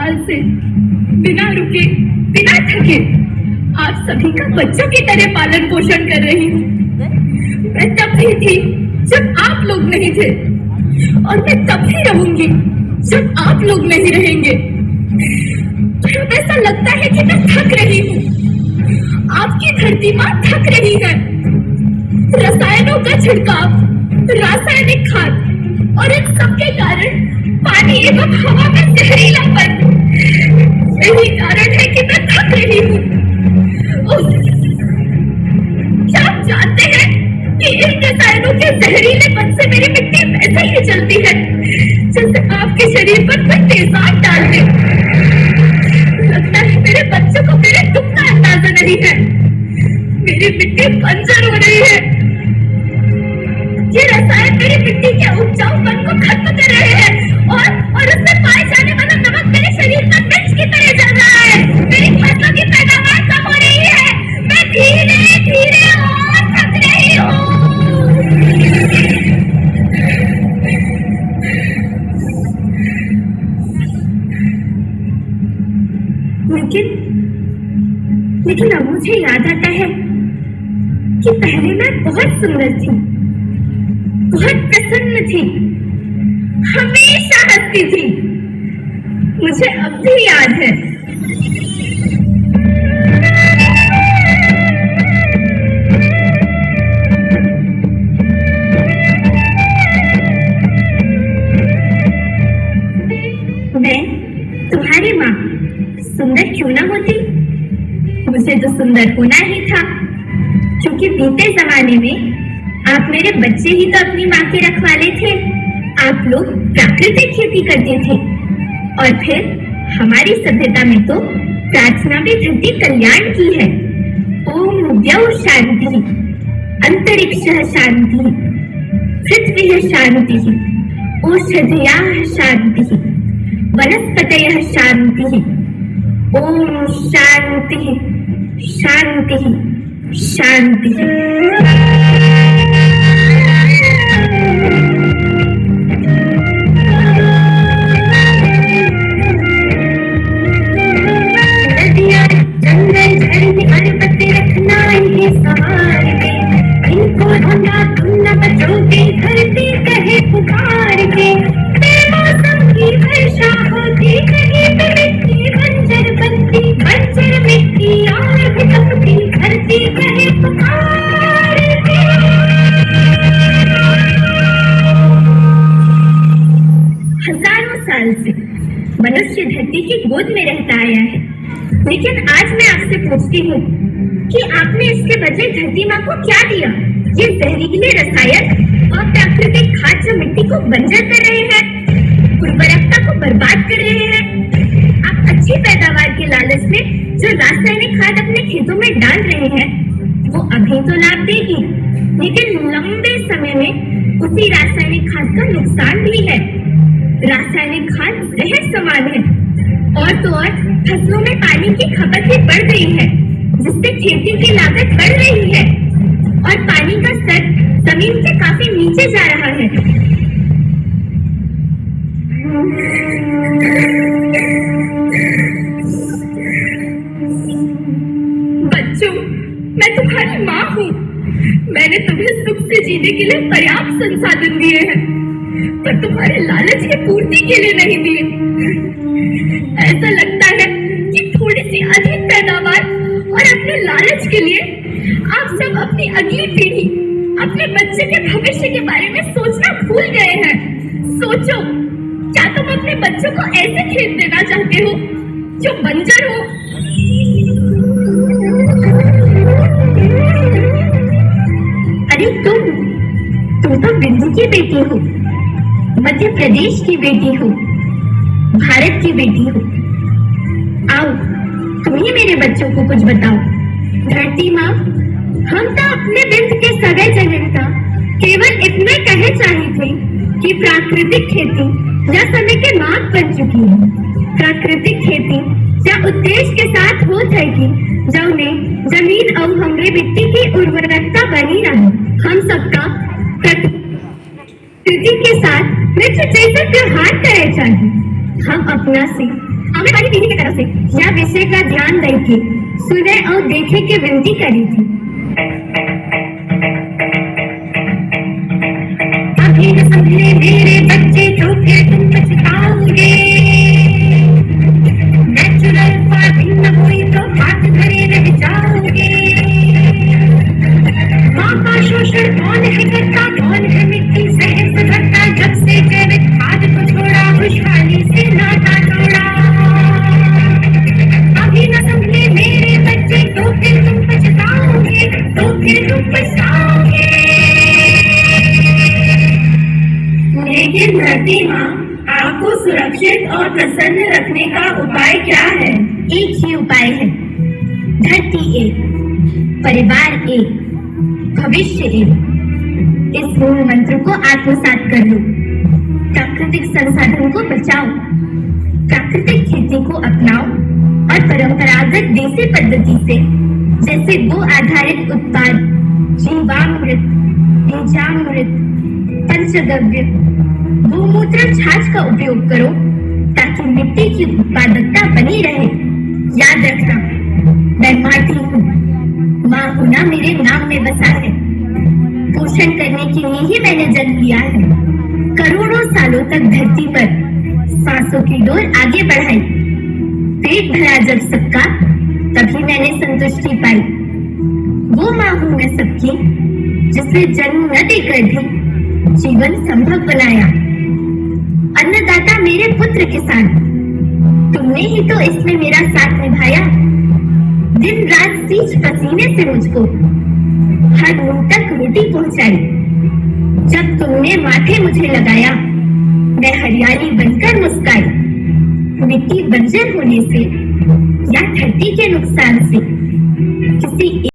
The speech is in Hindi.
साल से बिना रुके, बिना थके आप सभी का बच्चों की तरह पालन पोषण कर रही हूँ। मैं तब भी थी जब आप लोग नहीं थे, और मैं तब भी रहूंगी जब आप लोग नहीं रहेंगे। अब ऐसा लगता है कि मैं थक रही हूँ। आपकी धरती माँ थक रही है। रसायनों का छिड़काव, रासायनिक खाद और इन सबके कारण पानी एवं हवा में जहरीलापन, यही कारण है कि मैं थक रही हूँ। क्या आप जानते हैं कि इन रसायनों के जहरीलेपन से मेरी मिट्टी वैसे ही चलती है जैसे आपके शरीर पर कोई तेजाब डाल दे। लगता है मेरे बच्चों को मेरे दुख का अंदाजा नहीं है। मेरी मिट्टी बंजर हो रही है। ये रसायन मेरी मिट्टी के उपजाऊपन को खत्म कर रहे हैं और उसमें पाए जाने वाला नमक मेरे शरीर पर मिर्च की तरह जल रहा है। मेरी फसलों की पैदावार कम हो रही है। मैं धीरे धीरे और थक रही हूँ। लेकिन अब मुझे याद आता है कि पहले मैं बहुत सुंदर थी, बहुत प्रसन्न थी, हमेशा हंसती थी। मुझे अब भी याद है। मैं तुम्हारी माँ सुंदर क्यों ना होती, मुझे तो सुंदर होना ही था, क्योंकि बीते जमाने में आप मेरे बच्चे ही तो अपनी माँ के रखवाले थे। आप लोग प्राकृतिक खेती करते थे और फिर हमारी सभ्यता में तो प्रार्थना भी धरती कल्याण की है। ओम द्यौ शांति, अंतरिक्षः शांति, पृथ्वी शांति, औषधयः शांति, वनस्पतयः शांति। ओम शांति शांति शांति। नदियाँ जंगल झरने पर्वत रखना इन्हें संवार के, इनको ढूंढा तुम न बचोगे धरती कहे पुकार के। बेमौसम की वर्षा होती कहीं पे मिट्टी बंजर बनती, बंजर मिट्टी और भी तपती धरती कहे पुकार के। हजारों साल से मनुष्य धरती की गोद में रहता आया है, लेकिन आज मैं आपसे पूछती हूँ कि आपने इसके बदले धरती माँ को क्या दिया? ये जहरीले रसायन और प्राकृतिक खाद जो मिट्टी को बंजर कर रहे हैं, उर्वरकता को बर्बाद कर रहे हैं। आप अच्छी पैदावार के लालच में जो रासायनिक खाद अपने खेतों में डाल रहे हैं, वो अभी तो लाभ देगी, लेकिन लंबे समय में उसी रासायनिक खाद का नुकसान भी है। रासायनिक खाद जहर समान है, और तो और फसलों में पानी की खपत भी बढ़ रही है, जिससे खेती की लागत बढ़ रही है और पानी का स्तर जमीन से काफी नीचे जा रहा है। बच्चों, मैं तुम्हारी माँ हूँ। मैंने तुम्हें सुख से जीने के लिए पर्याप्त संसाधन दिए हैं, पर तुम्हारे लालच की पूर्ति के लिए नहीं दिए। ऐसा लगता है कि थोड़ी सी अधिक पैदावार और अपने लालच के लिए आप सब अपनी अगली पीढ़ी, अपने बच्चे के भविष्य के बारे में सोचना भूल गए हैं। सोचो, क्या तुम अपने बच्चों को ऐसे खेत देना चाहते हो जो बंजर हो? अरे तुम तो बिंदु की बेटी हो, मध्य प्रदेश की बेटी हो, भारत की बेटी हो। आओ, तुम ही मेरे बच्चों को कुछ बताओ। धरती माँ, हम तो अपने बिंद के सगे जनता केवल इतने कहे चाहे थे कि प्राकृतिक खेती या समय के मांग बन चुकी है। प्राकृतिक खेती या उद्देश्य के साथ हो जाएगी जौने जमीन और हमरे मिट्टी की उर्वरकता बनी रहे। हम सबका प्रकृति के साथ मित्र जैसे व्यवहार करे चाहिए। हम अपना से आने वाली पीढ़ी की तरफ से यह विषय का ध्यान रखे, सुने और देखे के विनती करी थी। अभी न संभले मेरे बच्चे तो फिर तुम पछताओगे, नेचुरल फार्मिंग न हुई तो हाथ धरे रह जाओगे। माँ का शोषण कौन है करता, कौन है मिट्टी से सुधरता, जब से जैविक खाद को छोड़ा खुशहाली से नाता जोड़ा। अभी न संभले मेरे बच्चे तो फिर तुम पछताओगे, तो फिर तुम पछताओगे। लेकिन धरती माँ, आपको सुरक्षित और प्रसन्न रखने का उपाय क्या है? एक ही उपाय है, धरती एक, परिवार एक, भविष्य एक। इस मूल मंत्र को आत्मसात कर लो। प्राकृतिक संसाधन को बचाओ, प्राकृतिक खेती को अपनाओ और परंपरागत देसी पद्धति से जैसे गो आधारित उत्पाद, जीवामृत, बीजामृत, पंचगव्य, गोमूत्र छाछ का उपयोग करो ताकि मिट्टी की उत्पादकता बनी रहे। याद रखना, मैं माटी हूँ, माँ होना मेरे नाम में बसा है। पोषण करने के लिए ही मैंने जन्म लिया है। करोड़ों सालों तक धरती पर सांसों की डोर आगे बढ़ाई। पेट भरा जब सबका, तभी मैंने संतुष्टि पाई। वो माँ हूँ मैं सबकी, जिसने जन्म न देकर भी जीवन संभव बनाया। अन्नदाता मेरे पुत्र किसान, तुमने ही तो इसमें मेरा साथ निभाया। दिन रात सींच पसीने से मुझको हर मुंह तक रोटी पहुंचाई। जब तुमने माथे मुझे लगाया, मैं हरियाली बनकर मुस्काई। मिट्टी बंजर होने से या धरती के नुकसान से किसी